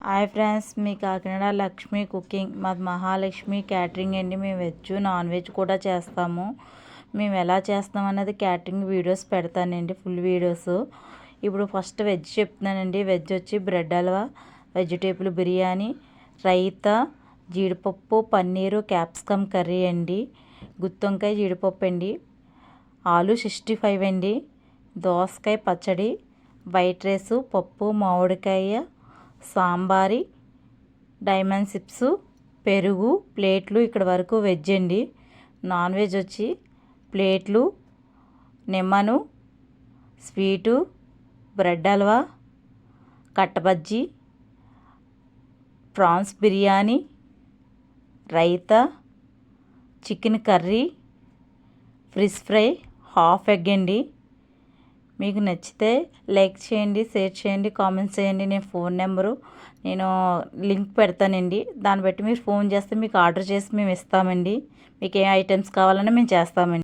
Hi friends, మీ Kakinada Lakshmi cooking, మాది Mahalakshmi catering అండి. మేము వెజ్ నాన్ వెజ్ కూడా చేస్తాము. మేము ఎలా చేస్తాం అన్నది క్యాటరింగ్ వీడియోస్ పెడతానండి, ఫుల్ వీడియోస్. ఇప్పుడు ఫస్ట్ వెజ్ చెప్తున్నానండి. వెజ్ వచ్చి బ్రెడ్ హల్వా, వెజిటేబుల్ బిర్యానీ, రైతా, జీడిపప్పు, పన్నీరు, క్యాప్సికమ్ కర్రీ అండి, గుత్తొంకాయ జీడిపప్పు అండి, ఆలు 65 అండి, దోసకాయ పచ్చడి, వైట్ రైసు, పప్పు, మామిడికాయ, సాంబారి, డైమండ్ చిప్స్, పెరుగు, ప్లేట్లు. ఇక్కడ వరకు వెజ్ అండి. నాన్ వెజ్ వచ్చి ప్లేట్లు, నిమ్మను, స్వీటు, బ్రెడ్ హల్వా, కట్టబజ్జీ, prawns biryani, raita, chicken curry, fish fry, half egg అండి. మీకు నచ్చితే లైక్ చేయండి, షేర్ చేయండి, కామెంట్స్ చేయండి. నేను ఫోన్ నెంబరు నేను లింక్ పెడతానండి. దాన్ని బట్టి మీరు ఫోన్ చేస్తే మీకు ఆర్డర్ చేసి మేము ఇస్తామండి. మీకు ఏ ఐటమ్స్ కావాలన్నా మేము చేస్తామండి.